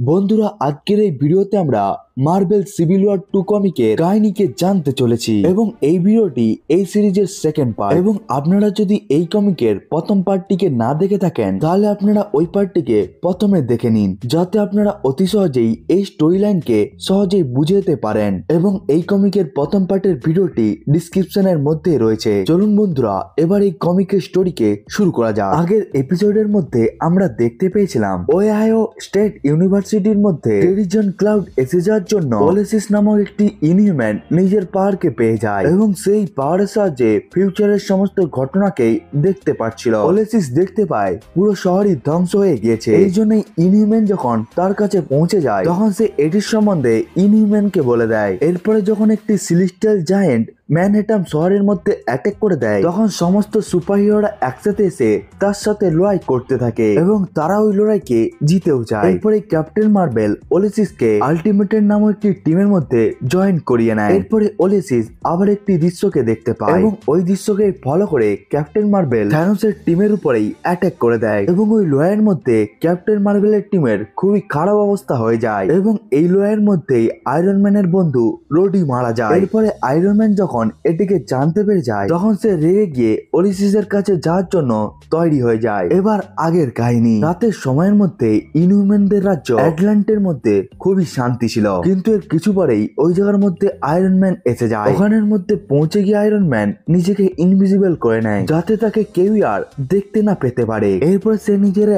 বন্ধুরা, আজকের এই ভিডিওতে আমরা মার্বেল সিভিল ওয়ার 2 কমিকের কাহিনীকে জানতে চলেছি এবং এই ভিডিওটি এই সিরিজের সেকেন্ড পার্ট। এবং আপনারা যদি এই কমিকের প্রথম পার্টটিকে না দেখে থাকেন তাহলে আপনারা ওই পার্টটিকে প্রথমে দেখে নিন, যাতে আপনারা অতি সহজেই এই স্টোরি লাইনকে সহজেই বুঝে যেতে পারেন। এবং এই কমিকের প্রথম পার্টের ভিডিওটি ডিসক্রিপশনের মধ্যে রয়েছে। চলুন বন্ধুরা, এবার এই কমিকের স্টোরিকে শুরু করা যাক। আগের এপিসোডের মধ্যে আমরা দেখতে পেয়েছিলাম ওহাইও স্টেট ইউনিভার্সিটির মধ্যে টেরিজন ক্লাউড এসে যাওয়ার জন্য ওলেসিস নামক একটি ইনহিউম্যান নিজের পাওয়ারকে পেয়ে যায় এবং সেই পাওয়ারের সাহায্যে ফিউচারের সমস্ত ঘটনাকেই দেখতে পাচ্ছিল। ওলেসিস দেখতে পায় পুরো শহরই ধ্বংস হয়ে গিয়েছে। এই জন্যই ইনহিউম্যান যখন তার কাছে পৌঁছে যায় তখন সে এটির সম্বন্ধে ইনহিউম্যানকে বলে দেয়। এরপরে যখন একটি সিলেস্টিয়াল জায়ান্ট ম্যানহাটন শহরের মধ্যে অ্যাটাক করে দেয় তখন সমস্ত সুপারহিরোরা একসাথে এসে তার সাথে লড়াই করতে থাকে এবং তারা ওই লড়াইকে জিতেও যায়। এরপরে ক্যাপ্টেন মার্বেল ওলেসিসকে আলটিমেটের নামক একটি টিমের মধ্যে জয়েন করিয়ে নেয়। এরপরে ওলেসিস আবার একটি দৃশ্যকে দেখতে পায় এবং ওই দৃশ্যকে ফলো করে ক্যাপ্টেন মার্বেল থ্যানোসের টিমের উপরেই অ্যাটাক করে দেয় এবং ওই লড়াইয়ের মধ্যে ক্যাপ্টেন মার্বেলের টিমের খুবই খারাপ অবস্থা হয়ে যায় এবং এই লড়াইয়ের মধ্যেই আয়রন ম্যানের বন্ধু রোডি মারা যায়। এরপরে আয়রন ম্যান যখন এটিকে জানতে পেরে যায় তখন সে রেগে গিয়ে ওলিসিসের কাছে যাওয়ার জন্য তৈরি হয়ে যায়। এবার আগের কাহিনী। রাতের সময়ের মধ্যে ইনহিউম্যানদের রাজ্য অ্যাটলান্টের মধ্যে খুবই শান্তি ছিল, কিন্তু এর কিছু পরেই ওই জায়গার মধ্যে আয়রন ম্যান এসে যায়। ওখানের মধ্যে পৌঁছে গিয়ে আয়রন ম্যান নিজেকে ইনভিজিবল করে নেয় যাতে তাকে কেউই আর দেখতে না পেতে পারে। এরপর সে নিজের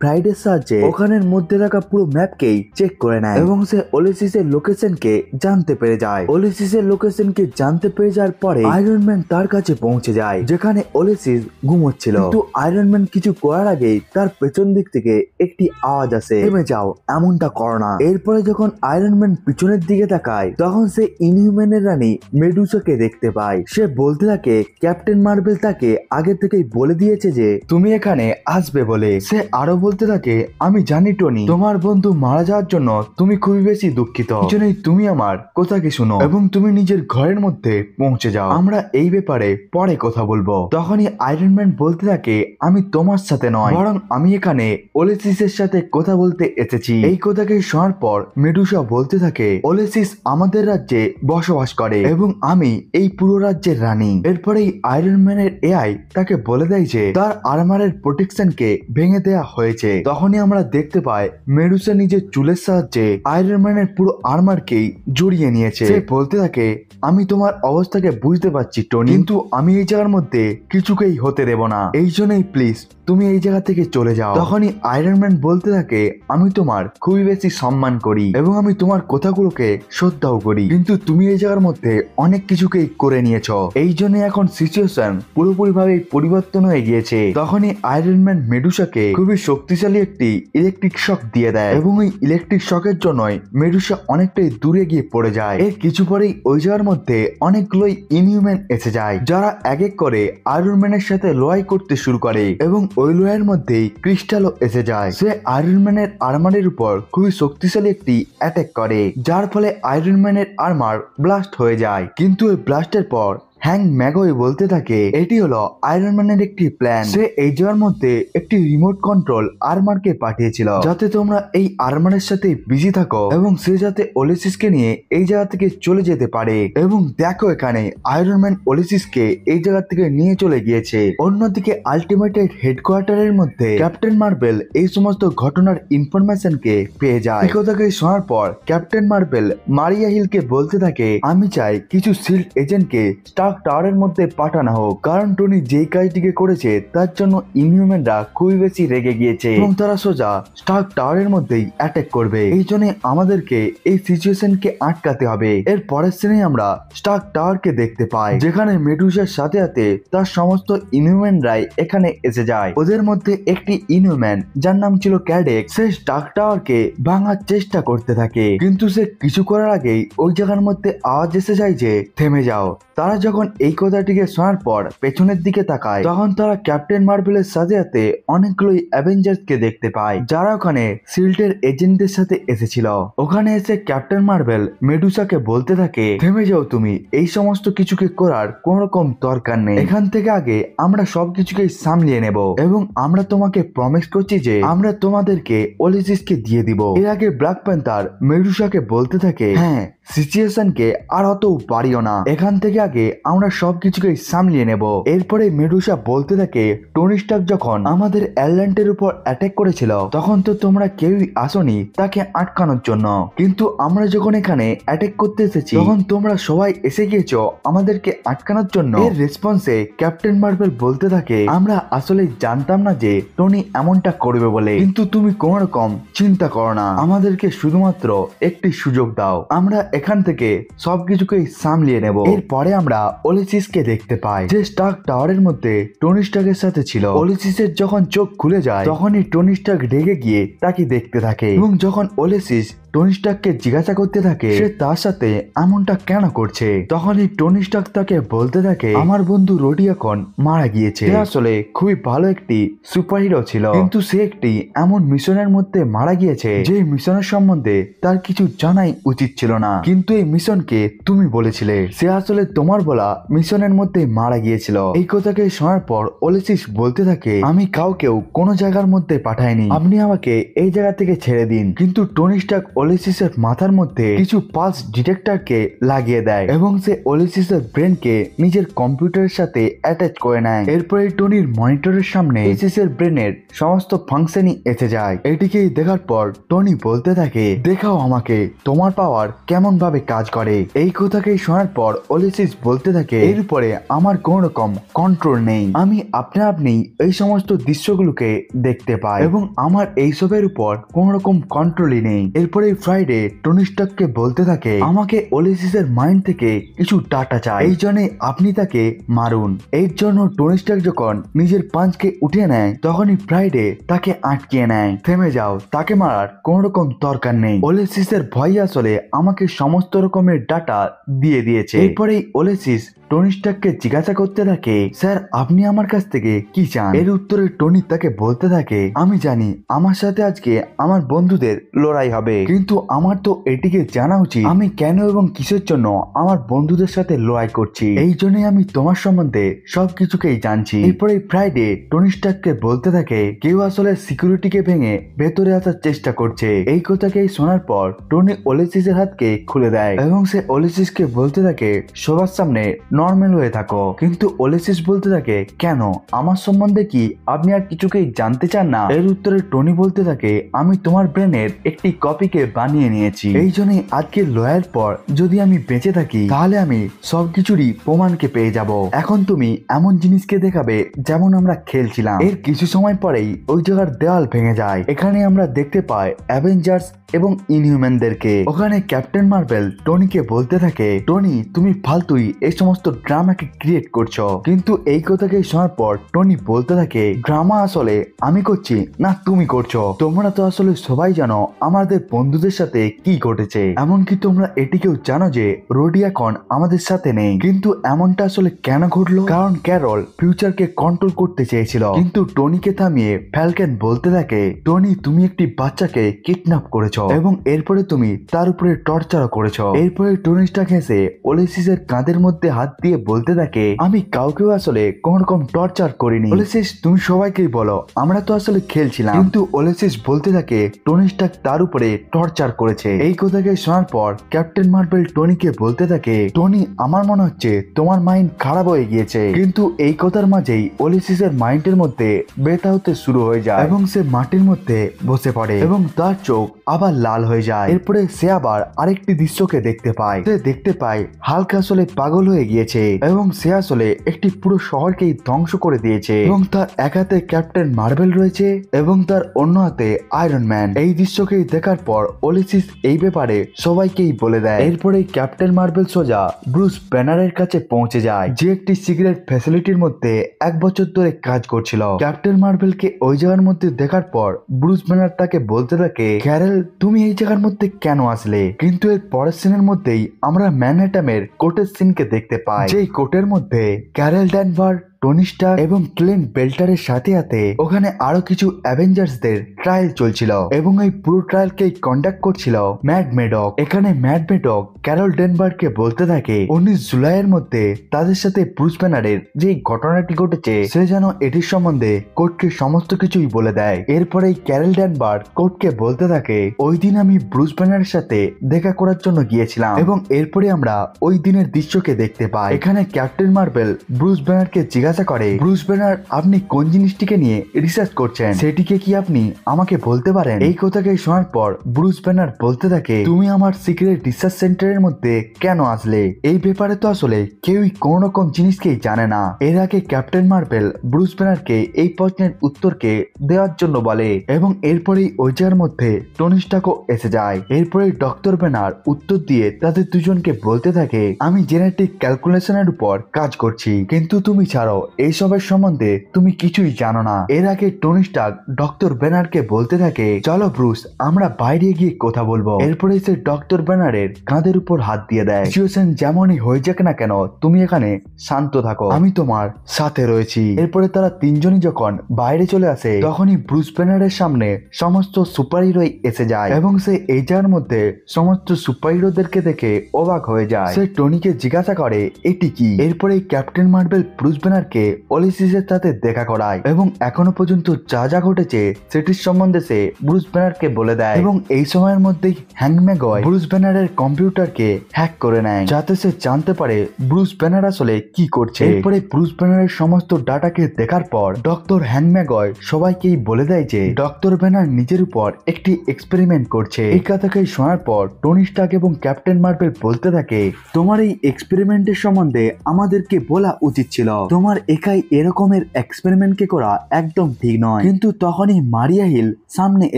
ফ্রাইডের সাহায্যে ওখানের মধ্যে থাকা পুরো ম্যাপকেই চেক করে নেয় এবং সে ওলিসিসের লোকেশনকে জানতে পেরে যায়। ওলিসিসের লোকেশনকে জানতে পেরে যাওয়ার পরে আয়রন ম্যান তার কাছে পৌঁছে যায় যেখানে ওলেসিস ঘুমোচ্ছিল, কিন্তু আয়রন ম্যান কিছু করার আগেই তার পেছন দিক থেকে একটি আওয়াজ আসে, থেমে যাও, এমনটা করো না। এরপরে যখন আয়রন ম্যান পিছনের দিকে তাকায় তখন সে ইনহিউম্যানের রানী মেডুসাকে দেখতে পায়। সে বলতে থাকে ক্যাপ্টেন মার্বেল তাকে আগে থেকেই বলে দিয়েছে যে তুমি এখানে আসবে বলে। সে আরো বলতে থাকে আমি জানি টনি, তোমার বন্ধু মারা যাওয়ার জন্য তুমি খুবই বেশি দুঃখিত, জন্যই তুমি আমার কথাকে শুনো এবং তুমি নিজের ঘরের মধ্যে পৌঁছে যাও, আমরা এই ব্যাপারে পরে কথা বলবো। তখনই আয়রন ম্যান বলতে থাকে আমি তোমার সাথে নয়, বরং আমি এখানে ওলেসিসের সাথে কথা বলতে এসেছি। এই কথাকে শোনার পর মেডুসা বলতে থাকে ওলেসিস আমাদের রাজ্যে বসবাস করে এবং আমি এই পুরো রাজ্যের রানী। এরপরেই আয়রন ম্যানের এআই তাকে বলে দেয় যে তার আর্মারের প্রোটেকশনকে ভেঙে দেওয়া হয়েছে। তখনই আমরা দেখতে পাই মেডুসা নিজের চুলের সাহায্যে আয়রন ম্যানের পুরো আর্মারকেই জড়িয়ে নিয়েছে। সে বলতে থাকে আমি তোমার অবস্থাকে বুঝতে পারছি টনি, কিন্তু আমি এই জায়গার মধ্যে কিছুকেই হতে দেব না, এই জন্যই প্লিজ তুমি এই জায়গা থেকে চলে যাও। তখনই আয়রন ম্যান বলতে থাকে আমি তোমার খুবই বেশি সম্মান করি এবং আমি তোমার কথাগুলোকে শ্রদ্ধাও করি, কিন্তু তুমি এই জায়গার মধ্যে অনেক কিছুকেই করে নিয়েছো, এই জন্য এখন সিচুয়েশন পুরোপুরি ভাবে পরিবর্তন হয়ে গিয়েছে। তখনই আয়রন ম্যান মেডুসাকে খুবই শক্তিশালী একটি ইলেকট্রিক শক দিয়ে দেয় এবং ওই ইলেকট্রিক শকের জন্যই মেডুসা অনেকটাই দূরে গিয়ে পড়ে যায়। এর কিছু পরেই ওই জায়গার মধ্যে অনেকগুলোই ইনহিউম্যান এসে যায় যারা এক এক করে আয়রন ম্যানের সাথে লড়াই করতে শুরু করে এবং ওই লড়াইয়ের মধ্যেই ক্রিস্টালও এসে যায়। সে আয়রন ম্যানের আর্মারের উপর খুবই শক্তিশালী একটি অ্যাটাক করে যার ফলে আয়রন ম্যানের আর্মার ব্লাস্ট হয়ে যায়, কিন্তু ওই ব্লাস্টের পর হ্যাং ম্যাগই বলতে থাকে এটি হলো আয়রন ম্যানের একটি প্ল্যান। সে এই জায়গার মধ্যে একটি রিমোট কন্ট্রোল আর্মারকে পাঠিয়েছিল যাতে তোমরা এই আর্মারের সাথে বিজি থাকো এবং সে যাতে ওলেসিসকে নিয়ে এই জায়গা থেকে চলে যেতে পারে। এবং দেখো এখানে আয়রন ম্যান ওলেসিসকে এই জায়গা থেকে নিয়ে চলে গিয়েছে। অন্যদিকে আলটিমেটের হেডকোয়ার্টারের মধ্যে ক্যাপ্টেন মার্বেল এই সমস্ত ঘটনার ইনফরমেশনকে পেয়ে যায়। এই কথাকে শোনার পর ক্যাপ্টেন মার্বেল মারিয়া হিলকে বলতে থাকে আমি চাই কিছু শিল্ড এজেন্টকে স্টার্ক টাওয়ারের মধ্যে পাঠানো হোক, কারণ টনি যেই কাজটিকে করেছে তার জন্য ইনহিউম্যানরা খুবই বেশি রেগে গিয়েছে এবং তারা সোজা স্টার্ক টাওয়ারের মধ্যেই অ্যাটাক করবে। এই জন্য আমাদেরকে এই সিচুয়েশনকে আটকাতে হবে। এর পরের সিনে আমরা স্টার্ক টাওয়ারকে দেখতে পাই যেখানে মেডুসার সাথে সাথে তার সমস্ত ইনহিউম্যানরাই এখানে এসে যায়। ওদের মধ্যে একটি ইনহিউম্যান যার নাম ছিল ক্যাডেক, সে স্টার্ক টাওয়ারকে ভাঙার চেষ্টা করতে থাকে, কিন্তু সে কিছু করার আগেই ওই জায়গার মধ্যে আওয়াজ এসে যায় যে থেমে যাও। তারা যখন যখন এই কথাটিকে শোনার পর পেছনের দিকে তাকায় তখন তারা ক্যাপ্টেন মার্ভেলের সাথে সাথে অনেকগুলোই অ্যাভেঞ্জার্স কে দেখতে পায়, যারা ওখানে শিল্ডের এজেন্টদের সাথে এসেছিল। ওখানে এসে ক্যাপ্টেন মার্ভেল মেডুসাকে বলতে থাকে, থেমে যাও তুমি, এই সমস্ত কিছুকে করার কোন রকম দরকার নেই। এখান থেকে আগে আমরা সবকিছুকে সামলিয়ে নেব এবং আমরা তোমাকে প্রমিস করছি যে আমরা তোমাদেরকে ওলিসিসকে দিয়ে দিব। এর আগে ব্ল্যাক প্যান্থার মেডুসাকে বলতে থাকে, হ্যাঁ সিচুয়েশনকে আর অত বাড়িও না, এখান থেকে আগে আমরা সবকিছুকে সামলিয়ে নেব। এরপরে মেডুসা বলতে থাকে, টনি স্টার্ক যখন আমাদের আয়ারল্যান্ডের উপর অ্যাটাক করেছিল তখন তো তোমরা কেউই আসনি তাকে আটকানোর জন্য, কিন্তু আমরা যখন এখানে অ্যাটাক করতে এসেছি তখন তোমরা সবাই এসে গিয়েছো আমাদেরকে আটকানোর জন্য। এর রেসপন্সে ক্যাপ্টেন মার্ভেল বলতে থাকে, আমরা আসলে জানতাম না যে টনি এমনটা করবে বলে, কিন্তু তুমি কোন রকম চিন্তা করো না, আমাদেরকে শুধুমাত্র একটি সুযোগ দাও, আমরা এখান থেকে সবকিছুকে সামলিয়ে নেব। এরপরে আমরা ওলিসিসকে দেখতে পাই, যে স্টার্ক টাওয়ারের মধ্যে টনি স্টার্কের সাথে ছিল। ওলিসিসের যখন চোখ খুলে যায় তখনই টনি স্টার্ক রেগে গিয়ে তাকে দেখতে থাকে এবং যখন ওলিসিস টনি স্টার্ককে জিজ্ঞাসা করতে থাকে সে তার সাথে এমনটা কেন করছে, তখনই টনি স্টার্ক তাকে বলতে থাকে, আমার বন্ধু রোডি এখন মারা গিয়েছে, সে আসলে খুবই ভালো একটি সুপারহিরো ছিল, কিন্তু সে একটি এমন মিশনের মধ্যে মারা গিয়েছে যে মিশনের সম্বন্ধে তার কিছু জানাই উচিত ছিল না, কিন্তু এই মিশনকে তুমি বলেছিলে, সে আসলে তোমার বলা মিশনের মধ্যে মারা গিয়েছিল। এই কথাকে শোনার পর ওলিসিস বলতে থাকে, আমি কাউকেও কোনো জায়গার মধ্যে পাঠাইনি, আপনি আমাকে এই জায়গা থেকে ছেড়ে দিন। কিন্তু টনি স্টার্ক ওলিসিসের মাথার মধ্যে কিছু পালস ডিটেক্টরকে লাগিয়ে দেয় এবং সে ওলিসিসের ব্রেনকে নিজের কম্পিউটারের সাথে অ্যাটাচ করে নেয়। এরপরে টনির মনিটরের সামনে ওলিসিসের ব্রেনের সমস্ত ফাংশনই এসে যায়। এটিকে দেখার পর টনি বলতে থাকে, দেখাও আমাকে তোমার পাওয়ার কেমন ভাবে কাজ করে। এই কথাকে শোনার পর ওলিসিস বলতে থাকে, এর উপরে আমার কোন রকম কন্ট্রোল নেই, আমি আপনি এই সমস্ত দৃশ্যগুলোকে দেখতে পাই এবং আমার এইসবের উপর কোন রকম কন্ট্রোলই নেই। এরপরে ফ্রাইডে টনি স্টার্ককে বলতে থাকে, আমাকে ওলিসিসের মাইন্ড থেকে কিছু ডাটা চাই, এই জন্য আপনি তাকে মারুন। এর জন্য টনি স্টার্ক যখন নিজের পাঞ্চকে উঠিয়ে নেয় তখনই ফ্রাইডে তাকে আটকিয়ে নেয়, থেমে যাও, তাকে মারার কোন রকম দরকার নেই, ওলিসিসের ভয় আসলে আমাকে সমস্ত রকমের ডাটা দিয়ে দিয়েছে। এরপরেই ওলিসিস টনি স্টার্ককে জিজ্ঞাসা করতে থাকে, স্যার আপনি আমার কাছ থেকে কি চান? এর উত্তরে টনি তাকে বলতে থাকে, আমি জানি আমার সাথে আজকে আমার বন্ধুদের লড়াই হবে, কিন্তু আমার তো এটিকে জানা উচিত আমি কেন এবং কিসের জন্য আমার বন্ধুদের সাথে লড়াই করছি, এই জন্যই আমি তোমার সম্বন্ধে সবকিছুকেই জানছি। এরপরে ফ্রাইডে টনি স্টার্ককে বলতে থাকে, কেউ আসলে সিকিউরিটিকে ভেঙে ভেতরে আসার চেষ্টা করছে। এই কথাকে শোনার পর টনি ওলিসিসের হাতকে খুলে দেয় এবং সে ওলিসিসকে বলতে থাকে, সবার সামনে নর্মাল হয়ে থাকো। কিন্তু ওলিসিস বলতে থাকে, কেন, আমার সম্বন্ধে কি আপনি আর কিছুকেই জানতে চান না? এর উত্তরে টনি বলতে থাকে, আমি তোমার ব্রেনের একটি কপিকে বানিয়ে নিয়েছি, এই জন্যই আজকে লড়াইয়ের পর যদি আমি বেঁচে থাকি তাহলে আমি সবকিছুরই প্রমাণকে পেয়ে যাব। এখন তুমি এমন জিনিসকে দেখাবে যেমন আমরা খেলছিলাম। এর কিছু সময় পরেই ওই জায়গার দেওয়াল ভেঙে যায়। এখানে আমরা দেখতে পাই অ্যাভেঞ্জার্স এবং ইনহিউম্যানদেরকে। ওখানে ক্যাপ্টেন মার্ভেল টনিকে বলতে থাকে, টনি তুমি ফালতুই এই সমস্ত ড্রামাকে ক্রিয়েট করছো। কিন্তু এই কথাকে শোনার পর টনি বলতে থাকে, ড্রামা আসলে আমি করছি না তুমি করছো, তোমরা তো আসলে সবাই জানো আমাদের বন্ধুদের সাথে কি ঘটেছে, এমনকি তোমরা এটিকেও জানো যে রোডি এখন আমাদের সাথে নেই। কিন্তু এমনটা আসলে কেন ঘটলো? কারণ ক্যারল ফিউচারকে কন্ট্রোল করতে চেয়েছিল। কিন্তু টনিকে থামিয়ে ফ্যালকন বলতে থাকে, টনি তুমি একটি বাচ্চাকে কিডন্যাপ করেছো এবং এরপরে তুমি তার উপরে টর্চার করেছো। এরপরে টনি স্টার্ক হেসে ওলিসিসের কাঁধের মধ্যে হাত দিয়ে বলতে থাকে, আমি কাউকেও আসলে কোন রকম টর্চার করিনি। ওলিসিস তুমি সবাইকেই বলো আমরা তো আসলে খেলছিলাম। কিন্তু ওলিসিস বলতে থাকে, টনি স্টার্ক তার উপরে টর্চার করেছে। এই কথাকে শোনার পর ক্যাপ্টেন মার্ভেল টনিকে বলতে থাকে, টনি আমার মনে হচ্ছে তোমার মাইন্ড খারাপ হয়ে গিয়েছে। কিন্তু এই কথার মাঝেই ওলিসিসের মাইন্ডের মধ্যে ব্যথা হতে শুরু হয়ে যায় এবং সে মাটির মধ্যে বসে পড়ে এবং তার চোখ আবার লাল হয়ে যায়। এরপরে সে আবার আরেকটি দৃশ্যকে দেখতে পায়। সে দেখতে পায় হাল্ক আসলে পাগল হয়ে গিয়েছে এবং সে আসলে একটি পুরো শহরকেই ধ্বংস করে দিয়েছে এবং তার এক হাতে ক্যাপ্টেন মার্ভেল রয়েছে এবং তার অন্য হাতে আয়রন ম্যান। এই দৃশ্যকে দেখার পর ওলিসিস এই ব্যাপারে সবাইকেই বলে দেয়। এরপরে ক্যাপ্টেন মার্বেল সোজা ব্রুস ব্যানারের কাছে পৌঁছে যায়, যে একটি সিগারেট ফ্যাসিলিটির মধ্যে 1 বছর ধরে কাজ করছিল। ক্যাপ্টেন মার্বেলকে ওই জায়গার মধ্যে দেখার পর ব্রুস ব্যানার তাকে বলতে থাকে, ক্যারেল তুমি এই জায়গার মধ্যে কেন আসলে? কিন্তু এর পরের সিনের মধ্যেই আমরা ম্যানহাটনের কোর্টের সিনকে দেখতে পাই, যেই কোর্টের মধ্যে ক্যারেল ড্যানভার, টনি স্টার্ক এবং ক্লিন্ট বেল্টারের সাথে সাথে ওখানে আরো কিছু অ্যাভেঞ্জার্সদের ট্রায়াল চলছিল এবং এই পুরো ট্রায়ালকে কন্ডাক্ট করছিল ম্যাড মেডক। এখানে ম্যাড মেডক ক্যারল ডেনভারকে বলতে থাকে 19 জুলাইয়ের মধ্যে তাদের সাথে ব্রুস ব্যানারের যে ঘটনাটি ঘটেছে সে যেন এটির সম্বন্ধে কোর্টকে সমস্ত কিছুই বলে দেয়। এরপরে ক্যারল ডেনভার কোর্টকে বলতে থাকে, ওই দিন আমি ব্রুস ব্যানারের সাথে দেখা করার জন্য গিয়েছিলাম এবং এরপরে আমরা ওই দিনের দৃশ্যকে দেখতে পাই। এখানে ক্যাপ্টেন মার্বেল ব্রুস ব্যানারকে জিজ্ঞাসা করে, ব্রুস ব্যানার আপনি কোন জিনিসটিকে নিয়ে রিসার্চ করছেন সেটিকে কি আপনি আমাকে বলতে পারেন? এই কথাকে শোনার পর ব্রুস ব্যানার বলতে থাকে, তুমি আমার সিক্রেট রিসার্চ সেন্টারের মধ্যে কেন আসলে? এই ব্যাপারে তো আসলে কেউই কোন রকম জিনিসকেই জানে না। এর আগে ক্যাপ্টেন মার্বেল ব্রুস ব্যানারকে এই প্রশ্নের উত্তরকে দেওয়ার জন্য বলে এবং এরপরেই ওই জায়গার মধ্যে টনি স্টার্কও এসে যায়। এরপরে ডক্টর ব্যানার উত্তর দিয়ে তাদের দুজনকে বলতে থাকে, আমি জেনেটিক ক্যালকুলেশনের উপর কাজ করছি, কিন্তু তুমি ছাড়ো এইসবের সম্বন্ধে তুমি কিছুই জানো না। এর আগে টনি স্টার্ক ডক্টর ব্যানারকে বলতে থাকে, চলো ব্রুস আমরা বাইরে গিয়ে কথা বলবো। এরপরে সে ডক্টর ব্যানারের কাঁধের উপর হাত দিয়ে দেয়, সিচুয়েশন যেমনই হয়ে যাক না কেন তুমি এখানে শান্ত থাকো, আমি তোমার সাথে রয়েছি। এরপরে তারা তিনজনই যখন বাইরে চলে আসে তখনই ব্রুস ব্যানারের সামনে সমস্ত সুপার হিরোই এসে যায় এবং সে এই জায়গার মধ্যে সমস্ত সুপার হিরোদেরকে দেখে অবাক হয়ে যায়। সে টনিকে জিজ্ঞাসা করে এটি কি। এরপরে ক্যাপ্টেন মার্বেল ব্রুস ব্যানারকে ওলিসিসের সাথে দেখা করায় এবং এখনো পর্যন্ত যা যা ঘটেছে সেটির সম্বন্ধে সে ব্রুস ব্যানারকে বলে দেয় এবং এই সময়ের মধ্যেই হ্যাংক ম্যাগয় ব্রুস ব্যানারের কম্পিউটারকে হ্যাক করে নেয় যাতে সে জানতে পারে ব্রুস ব্যানার আসলে কি করছে। এরপরে ব্রুস ব্যানারের সমস্ত ডাটাকে দেখার পর ডক্টর হ্যাংক ম্যাগয় সবাইকেই বলে দেয় যে ডক্টর ব্যানার নিজের উপর একটি এক্সপেরিমেন্ট করছে। এই কথাকে শোনার পর টনি স্টার্ক এবং ক্যাপ্টেন মার্বেল বলতে থাকে, তোমার এই এক্সপেরিমেন্টের সম্বন্ধে আমাদেরকে বলা উচিত ছিল, তোমার একাই এরকমের এক্সপেরিমেন্টকে করা একদম ঠিক নয়। কিন্তু তখনই মারিয়া হিল সামনে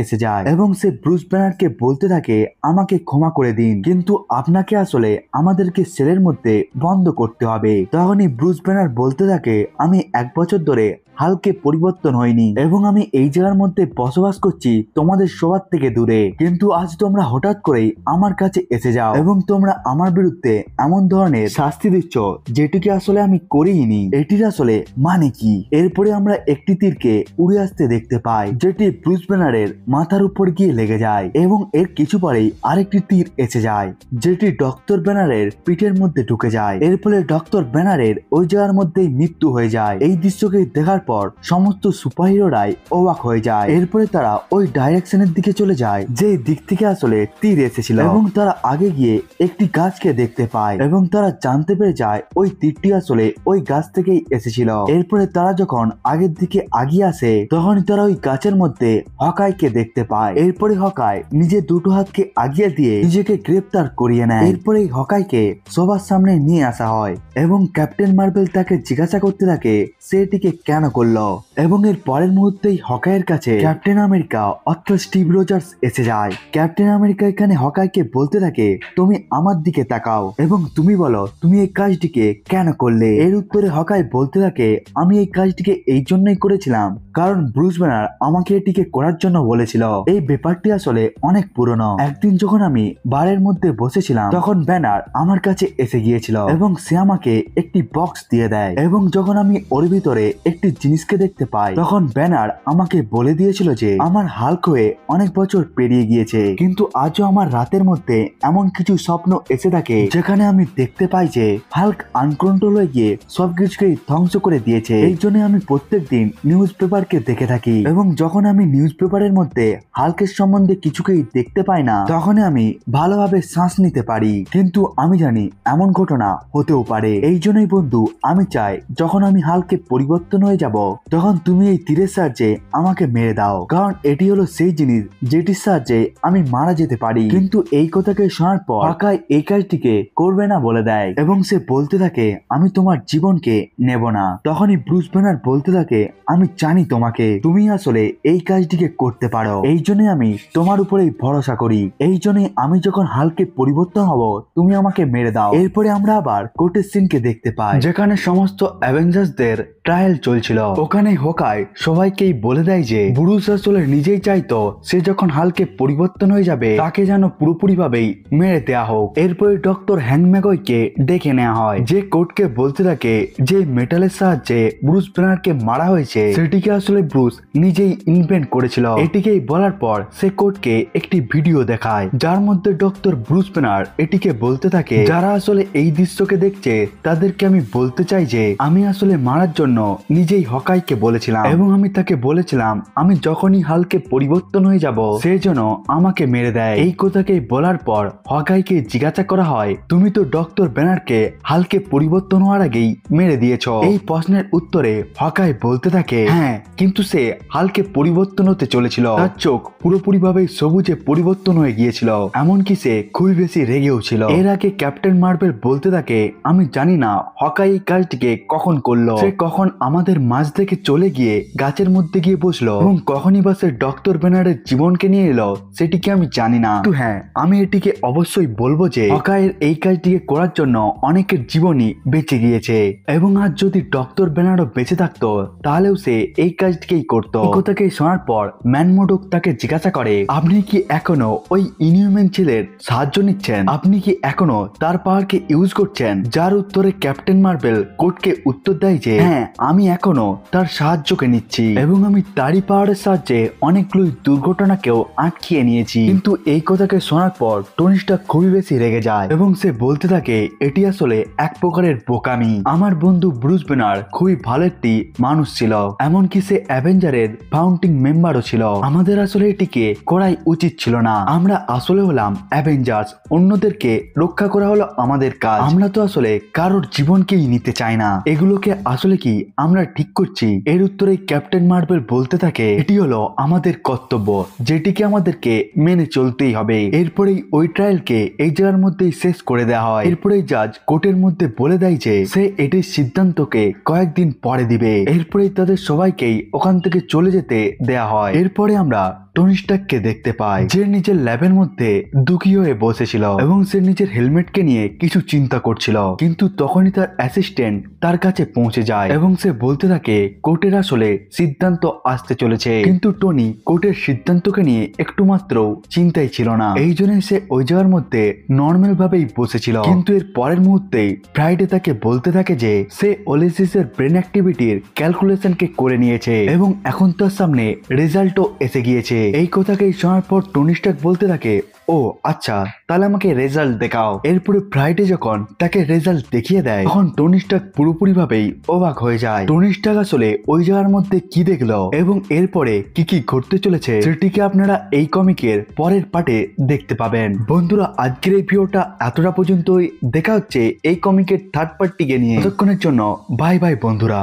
এসে যায় এবং সে ব্রুস ব্যানারকে বলতে থাকে, আমাকে ক্ষমা করে দিন, কিন্তু আপনাকে আসলে আমাদেরকে সেলের মধ্যে বন্ধ করতে হবে। তখনই ব্রুস ব্যানার বলতে থাকে, আমি 1 বছর ধরে হালকে পরিবর্তন হয়নি এবং আমি এই জায়গার মধ্যে বসবাস করছি তোমাদের সবার থেকে দূরে, কিন্তু আজ তোমরা হঠাৎ করেই আমার কাছে এসে যাও এবং তোমরা আমার বিরুদ্ধে এমন ধরনের শাস্তি দিচ্ছ যেটিকে আসলে আমি করিনি। এটির আসলে মানে কি? এরপরে আমরা একটি তীরকে উড়ে আসতে দেখতে পাই যেটি ব্রুস ব্যানারের মাথার উপর গিয়ে লেগে যায় এবং এর কিছু পরেই আরেকটি তীর এসে যায় যেটি ডক্টর ব্যানারের পিঠের মধ্যে ঢুকে যায়। এর ফলে ডক্টর ব্যানারের ওই জায়গার মধ্যেই মৃত্যু হয়ে যায়। এই দৃশ্যকে দেখার পর সমস্ত সুপারহিরোরাই অবাক হয়ে যায়। এরপরে তারা ওই ডাইরেকশনের দিকে চলে যায় যে দিক থেকে আসলে তীর এসেছিল এবং তারা আগে গিয়ে একটি গাছকে দেখতে পায় এবং তারা জানতে পেরে যায় ওই তীরটি আসলে ওই গাছ থেকেই এসেছিল। এরপরে তারা যখন আগের দিকে আগিয়ে আসে তখন তারা ওই গাছের মধ্যে হকাইকে দেখতে পায়। এরপরে হকাই নিজের দুটো হাতকে আগিয়ে দিয়ে নিজেকে গ্রেপ্তার করিয়ে নেয়। এরপরে হকাইকে সবার সামনে নিয়ে আসা হয় এবং ক্যাপ্টেন মার্বেল তাকে জিজ্ঞাসা করতে থাকে সে এটিকে কেন করলো এবং এর পরের মুহূর্তেই হকাইয়ের কাছে ক্যাপ্টেন আমেরিকা অর্থাৎ স্টিভ রজার্স এসে যায়। ক্যাপ্টেন আমেরিকা এখানে হকাইকে বলতে থাকে, তুমি আমার দিকে তাকাও এবং তুমি বলো তুমি এই কাজটিকে কেন করলে। এর উত্তরে হকাই বলতে থাকে, আমি এই কাজটিকে এই জন্যই করেছিলাম কারণ ব্রুস ব্যানার আমাকে এটিকে করার জন্য বলেছিল। এই ব্যাপারটি আসলে অনেক পুরনো। একদিন যখন আমি বারের মধ্যে বসেছিলাম তখন ব্যানার আমার কাছে এসে গিয়েছিল এবং সে আমাকে একটি বক্স দিয়ে দেয় এবং যখন আমি ওর ভিতরে একটি জিনিসকে দেখতে পাই তখন ব্যানার আমাকে বলে দিয়েছিল যে আমার হাল্ক হয়ে অনেক বছর পেরিয়ে গিয়েছে, কিন্তু আজও আমার রাতের মধ্যে এমন কিছু স্বপ্ন এসে থাকে যেখানে আমি দেখতে পাই যে হাল্ক আনকন্ট্রোল হয়ে গিয়ে সবকিছুকে ধ্বংস করে দিয়েছে। এই জন্য আমি প্রত্যেক দিন নিউজ পেপারকে দেখে থাকি এবং যখন আমি নিউজ পেপারের মধ্যে হাল্কের সম্বন্ধে কিছুকেই দেখতে পাই না তখন আমি ভালোভাবে শ্বাস নিতে পারি, কিন্তু আমি জানি এমন ঘটনা হতেও পারে। এই জন্যই বন্ধু আমি চাই যখন আমি হাল্কে পরিবর্তন হয়ে যাব তখন তুমি এই তীরের সাহায্যে আমাকে মেরে দাও, কারণ এটি হলো সেই জিনিস যেটির সাহায্যে আমি মারা যেতে পারি। কিন্তু এই কথাকে শোনার পর হকাই এই কাজটিকে করবে না বলে দেয় এবং সে বলতে থাকে, আমি তোমার জীবনকে নেব না। তখনই ব্রুস ব্যানার বলতে থাকে, আমি জানি তোমাকে, তুমি আসলে এই কাজটিকে করতে পারো, এই জন্যই আমি তোমার উপরেই ভরসা করি, এই জন্যই আমি যখন হালকে পরিবর্তন হব তুমি আমাকে মেরে দাও। এরপরে আমরা আবার কোর্টের সিনকে দেখতে পাই, যেখানে সমস্ত অ্যাভেঞ্জার্সদের ট্রায়াল চলছিল। ওখানে হকাই সবাইকেই বলে দেয় যে ব্রুস আসলে নিজেই চাইতো সে যখন হালকে পরিবর্তন হয়ে যাবে তাকে যেন পুরোপুরি ভাবেই মেরে দেয়া হোক। এরপরে ডক্টর হ্যাংক ম্যাককয়কে ডেকে নেওয়া হয়, যে কোর্টকে বলতে থাকে যে মেটালের সাহায্যে ব্রুস ব্যানারকে মারা হয়েছে সেটিকে আসলে ব্রুস নিজেই ইনভেন্ট করেছিল। এটিকেই বলার পর সে কোর্টকে একটি ভিডিও দেখায়, যার মধ্যে ডক্টর ব্রুস ব্যানার এটিকে বলতে থাকে, যারা আসলে এই দৃশ্যকে দেখছে তাদেরকে আমি বলতে চাই যে আমি আসলে মারার জন্য নিজেই হকাইকে বলেছিলাম, এবং আমি তাকে বলেছিলাম আমি যখনই হালকে পরিবর্তন হয়ে যাব সে যেন আমাকে মেরে দেয়। এই কথাকে বলার পর হকাইকে জিজ্ঞাসা করা হয়, তুমি তো ডক্টর ব্যানারকে হালকে পরিবর্তন হওয়ার আগেই মেরে দিয়েছ। এই প্রশ্নের উত্তরে হকাই বলতে থাকে, হ্যাঁ, কিন্তু সে হালকে পরিবর্তন হতে চলেছিল, তার চোখ পুরোপুরি ভাবে সবুজে পরিবর্তন হয়ে গিয়েছিল, এমনকি সে খুবই বেশি রেগেও ছিল। এর আগে ক্যাপ্টেন মার্ভেল বলতে থাকে, আমি জানি না হকাই এই কাজটিকে কখন করলো, সে কখন আমাদের মাঝ থেকে চলে গিয়ে গাছের মধ্যে গিয়ে বসলো এবং কখনই বা সে ডক্টর ব্যানারের জীবনকে নিয়ে এলো সেটিকে আমি জানি না, কিন্তু হ্যাঁ আমি এটিকে অবশ্যই বলবো যে হকাইয়ের এই কাজটিকে করার জন্য অনেকের জীবনই বেঁচে গিয়েছে, এবং আজ যদি ডক্টর ব্যানারও বেঁচে থাকতো তাহলেও সে এই কাজটিকেই করতো। এই কথাকে শোনার পর ম্যান মোডক তাকে জিজ্ঞাসা করে, আপনি কি এখনো ওই ইনহিউম্যান ছেলের সাহায্য নিচ্ছেন, আপনি কি এখনো তার পাওয়ারকে ইউজ করছেন? যার উত্তরে ক্যাপ্টেন মার্ভেল কোর্টকে উত্তর দেয় যে হ্যাঁ, আমি এখনো তার সাহায্যকে নিচ্ছি এবং আমি তারই পাওয়ারের সাহায্যে অনেকগুলো দুর্ঘটনাকেও আটকিয়ে নিয়েছি। কিন্তু এই কথাকে শোনার পর টনি স্টার্ক খুবই বেশি রেগে যায় এবং সে বলতে থাকে, এটি আসলে এক প্রকারের বোকামি, আমার বন্ধু ব্রুস ব্যানার খুবই ভালো একটি মানুষ ছিল, এমনকি সে অ্যাভেঞ্জারের ফাউন্ডিং মেম্বারও ছিল, আমাদের আসলে এটিকে করাই উচিত ছিল না, আমরা আসলে হলাম অ্যাভেঞ্জার্স, অন্যদেরকে রক্ষা করা হলো আমাদের কাজ, আমরা তো আসলে কারোর জীবনকেই নিতে চাই না, এগুলোকে আসলে কি আমরা ঠিক করছি? এর উত্তরে ক্যাপ্টেন মার্ভেল বলতে থাকে, এটি হলো আমাদের কর্তব্য যেটিকে আমাদেরকে মেনে চলতেই হবে। এরপরেই ওই ট্রায়ালকে এই জায়গার মধ্যেই শেষ করে দেওয়া হয়। এরপরেই জাজ কোর্টের মধ্যে বলে দেয় যে সে এটির সিদ্ধান্তকে কয়েকদিন পরে দিবে। এরপরেই তাদের সবাইকেই ওখান থেকে চলে যেতে দেয়া হয়। এরপরে আমরা টনি স্টার্ককে দেখতে পাই, যে নিজের ল্যাবের মধ্যে দুঃখী হয়ে বসেছিল এবং সে নিজের হেলমেটকে নিয়ে কিছু চিন্তা করছিল, কিন্তু তখনই তার অ্যাসিস্ট্যান্ট তার কাছে পৌঁছে যায় এবং সে বলতে থাকে কোর্টের আসলে সিদ্ধান্ত আসতে চলেছে, কিন্তু টনি কোর্টের সিদ্ধান্তকে নিয়ে একটু মাত্র চিন্তাই ছিল না, এই জন্য সে ওই জায়গার মধ্যে নর্মাল ভাবেই বসেছিল। কিন্তু এর পরের মুহূর্তেই ফ্রাইডে তাকে বলতে থাকে যে সে ওলেসিসের ব্রেন অ্যাক্টিভিটির ক্যালকুলেশনকে করে নিয়েছে এবং এখন তার সামনে রেজাল্টও এসে গিয়েছে। এই কথাকে শোনার পর টনি স্টার্ক বলতে থাকে, ও আচ্ছা, তাহলে আমাকে রেজাল্ট দেখাও। এরপরে ফ্রাইডে যখন তাকে রেজাল্ট দেখিয়ে দেয় তখন টনি স্টার্ক পুরোপুরি ভাবেই অবাক হয়ে যায়। টনি স্টার্ক আসলে ওই জায়গার মধ্যে কি দেখলো এবং এরপরে কি কি ঘটতে চলেছে সেটিকে আপনারা এই কমিকের পরের পার্টে দেখতে পাবেন। বন্ধুরা, আজকের এই ভিডিওটা এতটা পর্যন্তই, দেখা হচ্ছে এই কমিকের থার্ড পার্টটিকে নিয়ে। ততক্ষণের জন্য বাই বাই বন্ধুরা।